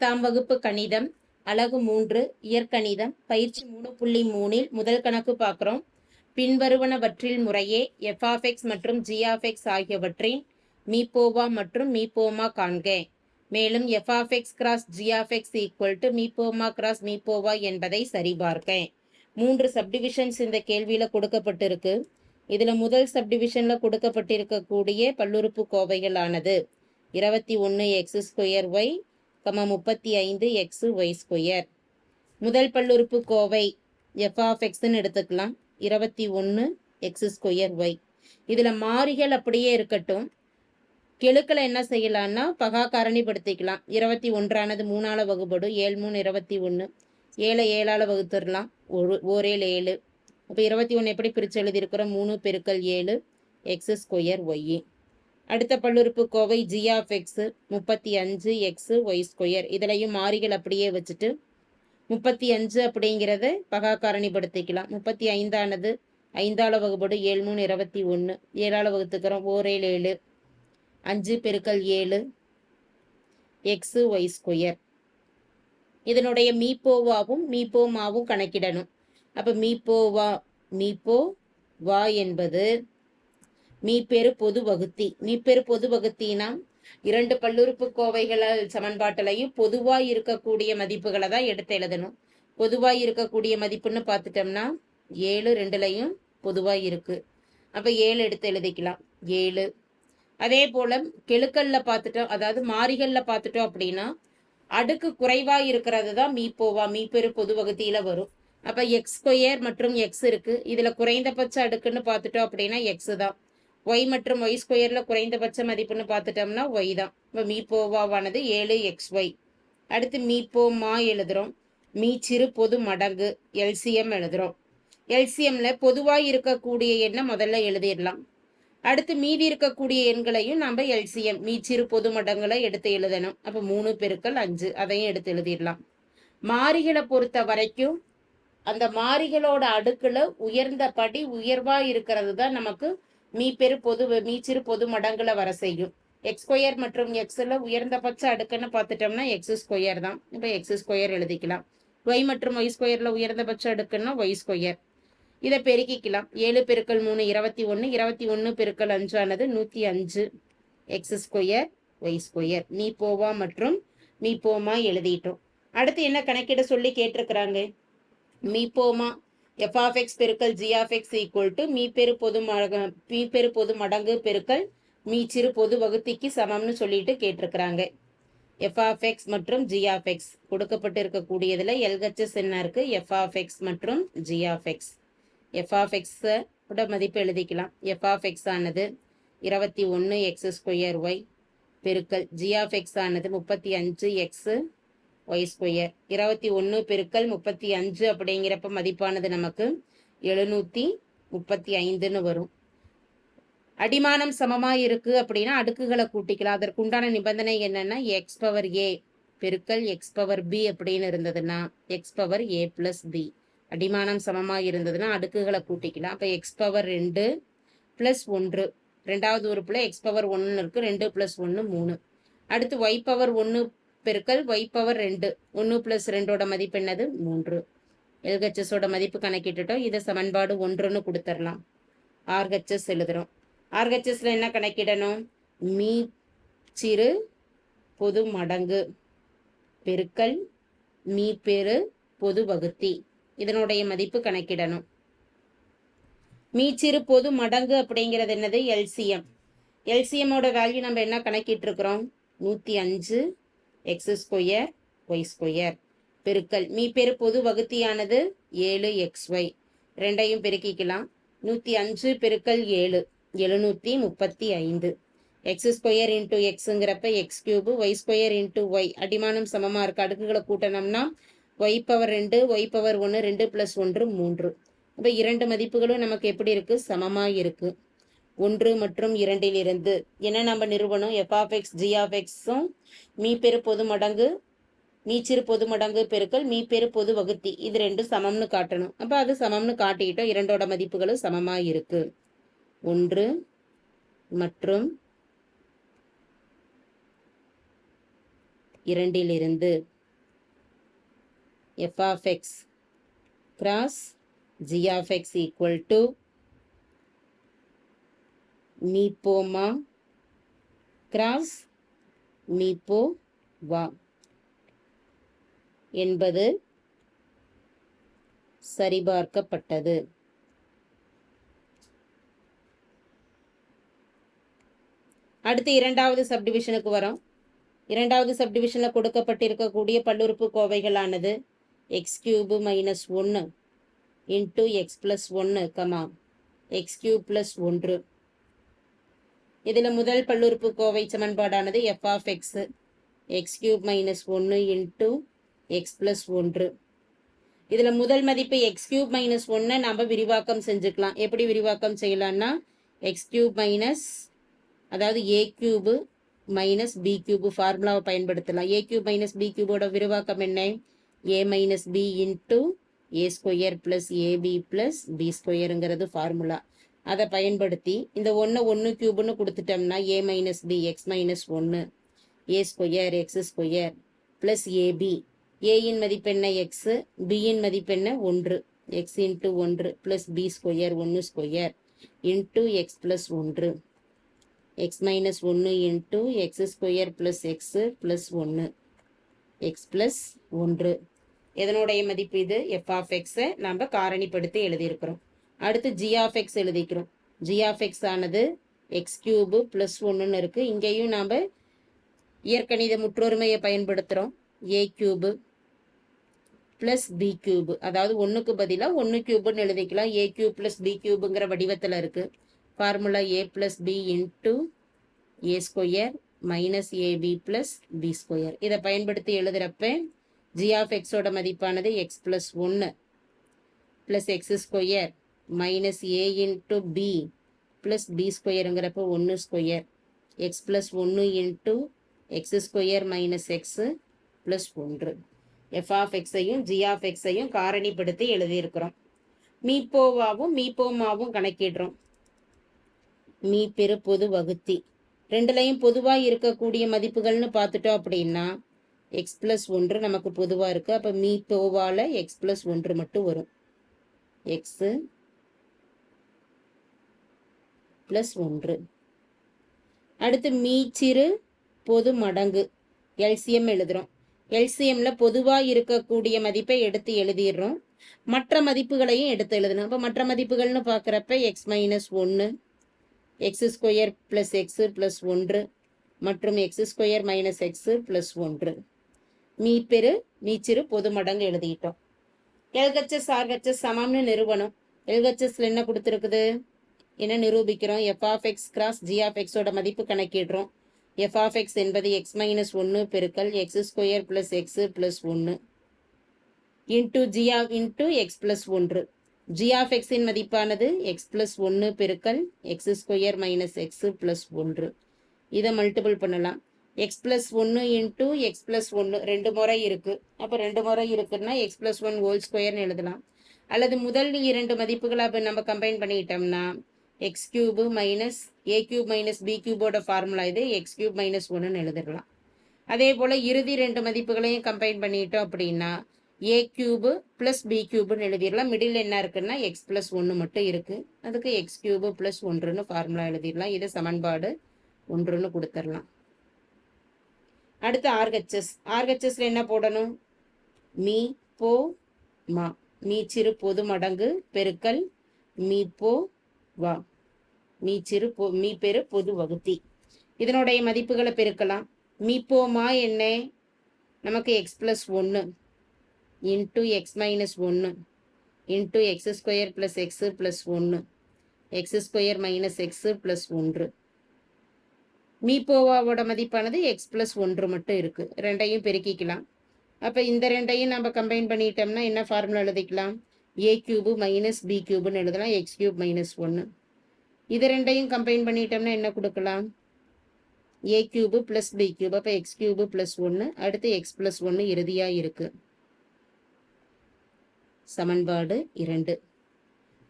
10ஆம் வகுப்பு கணிதம் அலகு 3 இயற்கணிதம் பயிற்சி 3.3 முதல் கணக்கு பார்க்குறோம். பின்வருவனவற்றில் முறையே f(x) மற்றும் g(x) ஆகியவற்றின் மீப்போவா மற்றும் மீப்போமா காண்க. மேலும் f(x) கிராஸ் g(x) மீப்போமா கிராஸ் மீப்போவா என்பதை சரிபார்க்க. 3 சப்டிவிஷன்ஸ் இந்த கேள்வியில கொடுக்கப்பட்டிருக்கு. இதுல முதல் சப்டிவிஷன்ல கொடுக்கப்பட்டிருக்கக்கூடிய பல்லுறுப்பு கோவைகளானது 21x² y 35x² முதல் பல்லுறுப்பு கோவை f(x)ன்னு எடுத்துக்கலாம். 21x² y. இதுல மாறிகள் அப்படியே இருக்கட்டும். கெழுக்களை என்ன செய்யலாம்னா பகா காரணிப்படுத்திக்கலாம். 21ஆனது 3ஆல வகுப்படும். 7 3 21. 7 7ஆல வகுத்துடலாம். 1 7 7. அப்போ 21 எப்படி பிரித்து எழுதியிருக்கிறோம்? 3 பெருக்கல் 7 x² y. அடுத்த பல்லுறுப்பு கோவை g(x) 35x² இதுலையும் மாறிகள் அப்படியே வச்சுட்டு 35 அப்படிங்கிறத பகா காரணிப்படுத்திக்கலாம். 35ஆனது 5ஆல வகுப்படும். 7 3 21. 7ஆல வகுத்துக்கிறோம். 1 7 7. 5 பெருக்கல் 7 xy². இதனுடைய மீப்போவாவும் மீப்போமாவும் கணக்கிடணும். அப்ப மீப்போவா என்பது மீப்பெரு பொது வகுத்தி. மீப்பெரு பொது வகுத்தினா இரண்டு பல்லுறுப்பு கோவைகள் சமன்பாட்டிலையும் பொதுவாய் இருக்கக்கூடிய மதிப்புகளை தான் எடுத்து எழுதணும். பொதுவாய் இருக்கக்கூடிய மதிப்புன்னு பார்த்துட்டோம்னா 7 2லையும் பொதுவாய் இருக்கு. அப்ப 7 எடுத்து எழுதிக்கலாம். 7. அதே போல கெழுக்கல்ல பார்த்துட்டோம், அதாவது மாறிகள்ல பார்த்துட்டோம் அப்படின்னா அடுக்கு குறைவாய் இருக்கிறது தான் மீப்போவா மீப்பெரு பொது வகுத்தியில வரும். அப்ப x² மற்றும் x இருக்கு. இதுல குறைந்தபட்ச அடுக்குன்னு பார்த்துட்டோம் அப்படின்னா x தான். y மற்றும் y² குறைந்தபட்ச மதிப்புன்னு பார்த்துட்டோம்னா y தான். இப்போ மீப்போவாவானது 7xy. அடுத்து மீப்போமா எழுதுறோம். மீச்சிறு பொது மடங்கு எல்சிஎம் எழுதுறோம். எல்சிஎம்ல பொதுவாய் இருக்கக்கூடிய எண்ணை முதல்ல எழுதிடலாம். அடுத்து மீதி இருக்கக்கூடிய எண்களையும் நம்ம எல்சிஎம் மீச்சிறு பொது மடங்களை எடுத்து எழுதணும். அப்போ 3 பெருக்கல் 5 அதையும் எடுத்து எழுதிடலாம். மாறிகளை பொறுத்த வரைக்கும் அந்த மாறிகளோட அடுக்குல உயர்ந்த படி உயர்வா இருக்கிறது தான் நமக்கு மீச்சிறு பொது மடங்குல வர செய்யும். x² மற்றும் xல உயர்ந்தபட்ச அடுக்குன்னு பார்த்துட்டோம்னா x² தான். இப்போ x² எழுதிக்கலாம். y மற்றும் y²ல உயர்ந்தபட்ச அடுக்குன்னா y². இதை பெருக்கிக்கலாம். 7 பெருக்கல் 3 21. 21 பெருக்கல் 5 ஆனது 105 x² y². மீப்போவா மற்றும் மீப்போமா எழுதிட்டோம். அடுத்து என்ன கணக்கிட சொல்லி கேட்டிருக்கிறாங்க? மீப்போமா f(x) பெருக்கல் g(x) மீப்பெரு பொது மடங்கு பெருக்கல் மீச்சிறு பொது வகுத்திக்கு சமம்னு சொல்லிட்டு கேட்டிருக்கிறாங்க. f(x) மற்றும் g(x) கொடுக்கப்பட்டு இருக்கக்கூடியதுல LHS என்ன இருக்கு? f(x) மற்றும் g(x). f(x) மதிப்பு எழுதிக்கலாம். f(x) ஆனது 21x² y பெருக்கல் g(x) ஆனது 35x y². 21 பெருக்கல் 35 அப்படிங்கிறப்ப மதிப்பானது நமக்கு 735ன்னு வரும். அடிமானம் சமமா இருக்கு அப்படின்னா அடுக்குகளை கூட்டிக்கலாம். அதற்குண்டான நிபந்தனை என்னன்னா x⁴ பெருக்கல் x⁴b அப்படின்னு இருந்ததுன்னா x⁴a+b. அடிமானம் சமமா இருந்ததுன்னா அடுக்குகளை கூட்டிக்கலாம். அப்ப x⁴2 + 1 ரெண்டாவது உறுப்புல x⁴1 இருக்கு. 2 + 1 3. அடுத்து y⁴1 பெருக்கல் y⁴2 1 + 2ஓட மதிப்பு என்னது? 3. LHSோட மதிப்பு கணக்கிட்டுட்டோம். இதை சமன்பாடு 1ன்னு கொடுத்துடலாம். RHS எழுதுறோம். RHSல என்ன கணக்கிடணும்? மீச்சிறு பொது மடங்கு பெருக்கல் மீப்பெரு பொது வகுத்தி. இதனுடைய மதிப்பு கணக்கிடணும். மீச்சிறு பொது மடங்கு அப்படிங்கிறது என்னது? எல்சிஎம். எல்சிஎம்மோட வேல்யூ நம்ம என்ன கணக்கிட்டு இருக்கிறோம்? 105 x² y² பெருக்கல் மீப்பெரு பொது வகுத்தியானது 7xy. ரெண்டையும் பெருக்கிக்கலாம். 105 பெருக்கல் 7 735. x² into எக்ஸுங்கிறப்ப x³ y² y அடிமானம் சமமா இருக்கு. அடுக்குகளை கூட்டணும்னா y⁴2 y⁴1 2 + 1 3. அப்ப இரண்டு மதிப்புகளும் நமக்கு எப்படி இருக்கு? சமமா இருக்கு. 1 மற்றும் 2லிருந்து என்ன நம்ம நிறுவனம்? f(x) g(x)ம் மீப்பெரு பொது மடங்கு மீச்சிறு பொது மடங்கு பெருக்கல் மீப்பெரு பொது வகுத்தி இது ரெண்டு சமம்னு காட்டணும். அப்ப அது சமம்னு காட்டிட்டோம். இரண்டோட மதிப்புகளும் சமமா இருக்கு. 1 மற்றும் இரண்டிலிருந்து f of x cross g of x equal to மீப்போமா cross மீப்போ வா என்பது சரிபார்க்கப்பட்டது. அடுத்து இரண்டாவது சப்டிவிஷனுக்கு வரோம். இரண்டாவது சப்டிவிஷனில் கொடுக்கப்பட்டிருக்கக்கூடிய பல்லுறுப்பு கோவைகளானது x cube minus 1 into x plus 1 comma x cube plus 1. இதில் முதல் பல்லுறுப்பு கோவை சமன்பாடானது f of x x cube minus 1 into x plus 1. இதில் முதல் மதிப்பு எக்ஸ் கியூப் மைனஸ் 1 நாம் விரிவாக்கம் செஞ்சுக்கலாம். எப்படி விரிவாக்கம் செய்யலாம்னா எக்ஸ் கியூப் மைனஸ் அதாவது a cube minus b cube ஃபார்முலாவை பயன்படுத்தலாம். ஏ கியூப் மைனஸ் பி கியூபோட விரிவாக்கம் என்ன? A minus b into a square plus ab plus b ஸ்கொயருங்கிறது ஃபார்முலா. அதை பயன்படுத்தி இந்த 1 கியூப்னு கொடுத்துட்டோம்னா a minus b x minus 1 a square x square plus ab. ஏயின் மதிப்பெண்ண எக்ஸு, பியின் மதிப்பெண்ண 1 x into 1 plus b square 1 square into x plus 1 x minus 1 into x square plus x plus 1 X plus 1. எதனுடைய மதிப்பு இது? F of எக்ஸை நாம் காரணிப்படுத்தி எழுதியிருக்கிறோம். அடுத்து ஜி ஆஃப் எக்ஸ் எழுதிக்கிறோம். ஜி ஆஃப் எக்ஸ் ஆனது எக்ஸ் கியூபு ப்ளஸ் 1ன்னு இருக்குது. இங்கேயும் நாம் இயற்கணித முற்றொருமையை பயன்படுத்துகிறோம். A cube plus b cube, அதாவது 1க்கு பதிலாக 1 கியூபுன்னு எழுதிக்கலாம். ஏ கியூப் ப்ளஸ் பி கியூபுங்கிற வடிவத்தில் இருக்குது. Formula a plus b into a square minus ab plus b square. இதை பயன்படுத்தி எழுதுகிறப்ப ஜி ஆஃப் எக்ஸோட மதிப்பானது x plus 1 plus x square minus a into b plus B ஸ்கொயருங்கிறப்ப 1 square x plus 1 into x square minus x plus 1. F of எக்ஸையும் g of எக்ஸையும் காரணிப்படுத்தி எழுதியிருக்கிறோம். மீப்போவாவும் மீப்போமாவும் கணக்கிடுறோம். மீ பெரு பொது வகுத்தி ரெண்டுலையும் பொதுவாக இருக்கக்கூடிய மதிப்புகள்னு பார்த்துட்டோம் அப்படின்னா எக்ஸ் ப்ளஸ் 1 நமக்கு பொதுவாக இருக்குது. அப்போ மீ போவால் எக்ஸ் ப்ளஸ் 1 மட்டும் வரும். X plus 1. அடுத்து மீச்சிறு பொது மடங்கு எல்சிஎம் எழுதுகிறோம். எல்சிஎம்மில் பொதுவாக இருக்கக்கூடிய மதிப்பை எடுத்து எழுதிடுறோம். மற்ற மதிப்புகளையும் எடுத்து எழுதணும். அப்போ மற்ற மதிப்புகள்னு பார்க்குறப்ப X minus 1 X square plus x plus 1 மற்றும் X square minus x plus 1. மீச்சிறு பொது மடங்கு எழுதிட்டோம். எல்ஹெச்எஸ் ஆர்ஹெச்எஸ் சமம்னு நிறுவனம். எல்ஹெச்எஸ்ல என்ன கொடுத்துருக்குது? என்ன நிரூபிக்கிறோம்? F of x cross g of எக்ஸோட மதிப்பு கணக்கிடுறோம். எஃப் ஆஃப் எக்ஸ் என்பது எக்ஸ் மைனஸ் 1 பெருக்கல் x square plus x plus 1 into g of into x plus 1. G of எக்ஸின் மதிப்பானது எக்ஸ் ப்ளஸ் 1 பெருக்கல் x square minus x plus 1. இதை multiple பண்ணலாம். X plus 1 into x plus 1 2 முறை இருக்குது. அப்போ 2 முறை இருக்குன்னா எக்ஸ் ப்ளஸ் 1 ஹோல் ஸ்கொயர்னு எழுதலாம். அல்லது முதல் 2 மதிப்புகளை அப்போ நம்ம கம்பைன் பண்ணிக்கிட்டோம்னா எக்ஸ் கியூபு மைனஸ் ஏ கியூப் மைனஸ் பி கியூபோட ஃபார்முலா இது எக்ஸ் கியூப் மைனஸ் 1ன்னு எழுதிடலாம். அதே போல் இறுதி 2 மதிப்புகளையும் கம்பைன் பண்ணிட்டோம் அப்படின்னா ஏ கியூபு ப்ளஸ் பி கியூபுன்னு எழுதிடலாம். மிடில் என்ன இருக்குன்னா எக்ஸ் ப்ளஸ் 1 மட்டும் இருக்குது. அதுக்கு எக்ஸ் கியூபு ப்ளஸ் 1ன்னு ஃபார்முலா எழுதிடலாம். இது சமன்பாடு 1ன்னு கொடுத்துடலாம். அடுத்து ஆர்ஹெச்எஸ். ஆர்ஹெச்எஸ்ல என்ன போடணும்? மீ போ மா மீச்சிறு பொது மடங்கு பெருக்கல் மீ போ வா மீ பெரு பொது வகுத்தி. இதனுடைய மதிப்புகளை பெருக்கலாம். மீப்போமா என்ன? நமக்கு X plus 1 into X minus 1 into x square plus x plus 1 X square minus x plus 1. மீப்போவாவோட மதிப்பானது எக்ஸ் ப்ளஸ் 1 மட்டும் இருக்குது. ரெண்டையும் பெருக்கிக்கலாம். அப்போ இந்த ரெண்டையும் நம்ம கம்பைன் பண்ணிட்டோம்னா என்ன ஃபார்முலா எழுதிக்கலாம்? ஏ கியூபு மைனஸ் பி கியூபுன்னு எழுதலாம். X cube minus 1. இது ரெண்டையும் கம்பைன் பண்ணிட்டோம்னா என்ன கொடுக்கலாம்? ஏ கியூபு ப்ளஸ் பி கியூப். அப்போ எக்ஸ் கியூபு ப்ளஸ் 1. அடுத்து எக்ஸ் ப்ளஸ் 1 இறுதியாக இருக்குது. சமன்பாடு 2.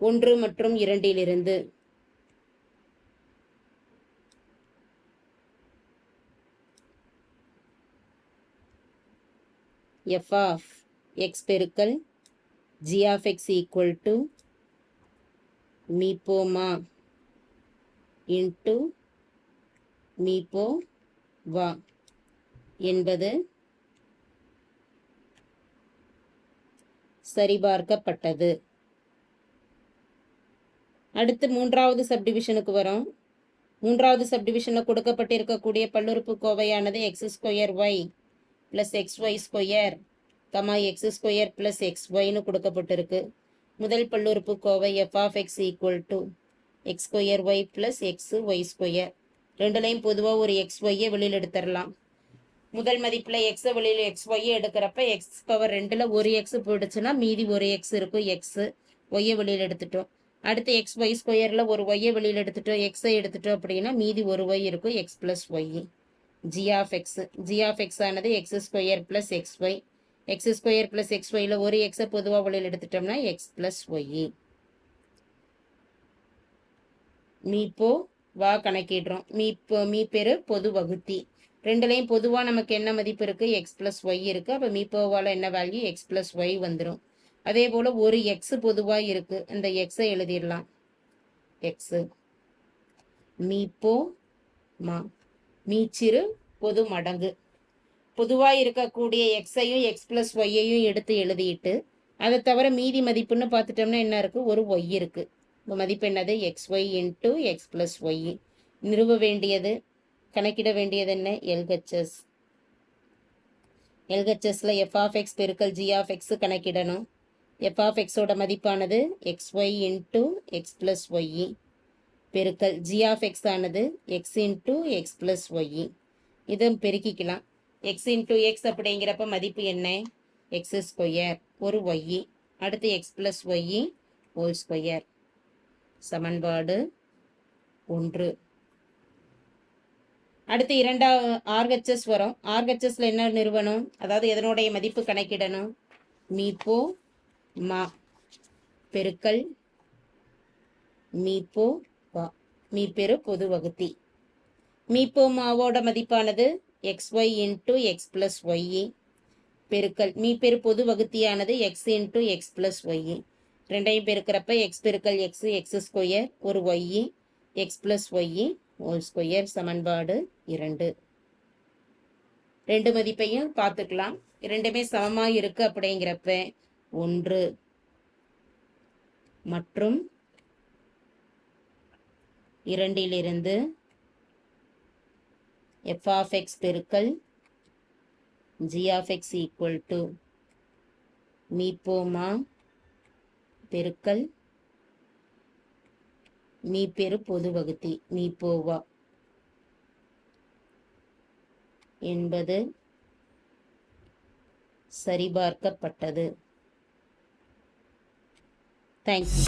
1 மற்றும் 2லிருந்து எஃப் ஆஃப் எக்ஸ் பெருக்கல் g of x equal to மீப்போமா இன்ட்டு மீப்போ வா என்பது சரிபார்க்கப்பட்டது. அடுத்து மூன்றாவது சப்டிவிஷனுக்கு வரும். மூன்றாவது சப்டிவிஷனில் கொடுக்கப்பட்டிருக்கக்கூடிய பல்லுறுப்புக்கோவையானது x square y plus x y square comma x square plus x ஒய்னு கொடுக்கப்பட்டிருக்கு. முதல் பல்லுறுப்புக்கோவை f of x equal to x square y plus x y square. ரெண்டுலையும் பொதுவாக ஒரு எக்ஸ் ஒய்யை வெளியில் எடுத்துடலாம். முதல் மதிப்பில் எக்ஸை வெளியில் எக்ஸ் ஒய்யை எடுக்கிறப்ப எக்ஸ் பவர் 2ல் ஒரு எக்ஸ் போயிடுச்சுன்னா மீதி ஒரு எக்ஸ் இருக்கும். எக்ஸு ஒய்யை வெளியில் எடுத்துட்டோம். அடுத்து எக்ஸ் ஒய் ஸ்கொயரில் ஒரு ஒய்யை வெளியில் எடுத்துட்டோம், எக்ஸை எடுத்துட்டோம் அப்படின்னா மீதி ஒரு ஒய் இருக்கும். X plus y. G of x ஆனது x square plus x y. X square plus x ஒய்யில் ஒரு எக்ஸை பொதுவாக வெளியில் எடுத்துட்டோம்னா எக்ஸ் ப்ளஸ் ஒய். மீப்போ வா கணக்கிடுறோம். மீ பெரு பொது வகுத்தி. ரெண்டுலையும் பொதுவாக நமக்கு என்ன மதிப்பு இருக்குது? எக்ஸ் ப்ளஸ் ஒய் இருக்குது. அப்போ மீப்போவால் என்ன வேல்யூ? எக்ஸ் ப்ளஸ் ஒய் வந்துடும். அதே போல் ஒரு எக்ஸு பொதுவாக இருக்குது. இந்த எக்ஸை எழுதிடலாம். எக்ஸு மீப்போ மா மீச்சிறு பொது மடங்கு. பொதுவாக இருக்கக்கூடிய எக்ஸையும் எக்ஸ் ப்ளஸ் ஒய்யையும் எடுத்து எழுதிட்டு அதை தவிர மீதி மதிப்புன்னு பார்த்துட்டோம்னா என்ன இருக்குது? ஒரு ஒய் இருக்குது. இந்த மதிப்பு என்னது? X y into x plus y. நிறுவ வேண்டியது, கணக்கிட வேண்டியது என்ன? எல்ஹெச்எஸ். எல்ஹெச்எஸ்ல எஃப் ஆஃப் எக்ஸ் பெருக்கல் ஜி ஆஃப் எக்ஸ் கணக்கிடணும். எஃப் ஆஃப் எக்ஸோட மதிப்பானது x y into x plus y பெருக்கல் ஜி ஆஃப் எக்ஸ் ஆனது x into x plus y. இதை பெருக்கிக்கலாம். எக்ஸ் இன்ட்டு எக்ஸ் அப்படிங்கிறப்ப மதிப்பு என்ன? எக்ஸ் ஸ்கொயர் ஒரு ஒய். அடுத்து x plus y whole square. சமன்பாடு 1. அடுத்து இரண்டாவது ஆர்ஹெச்எஸ் வரும். ஆர்ஹெச்எஸ்ல என்ன நிறுவனம்? அதாவது எதனுடைய மதிப்பு கணக்கிடணும்? மீப்போ மா பெருக்கல் மீப்போ வா. மீப்பெரு பொது வகுத்தி. மீப்போ மாவோட மதிப்பானது x y into x plus y பெருக்கல் மீப்பெரு பொது வகுத்தியானது x into x plus y. ரெண்டையும் பெருக்கிறப்ப எக்ஸ் பெருக்கல் எக்ஸ் எக்ஸ் ஸ்கொயர் ஒரு y x plus y whole square. சமன்பாடு 2. ரெண்டு மதிப்பையும் பார்த்துக்கலாம். இரண்டுமே சமமாக இருக்கு அப்படிங்கிறப்ப 1 மற்றும் 2 எஃப் ஆஃப் எக்ஸ் பெருக்கல் g of x equal to மீப்போமா பெருக்கல் மீப்பெரு பொது வகுத்தி மீப்போவா என்பது சரிபார்க்கப்பட்டது. தேங்க்யூ.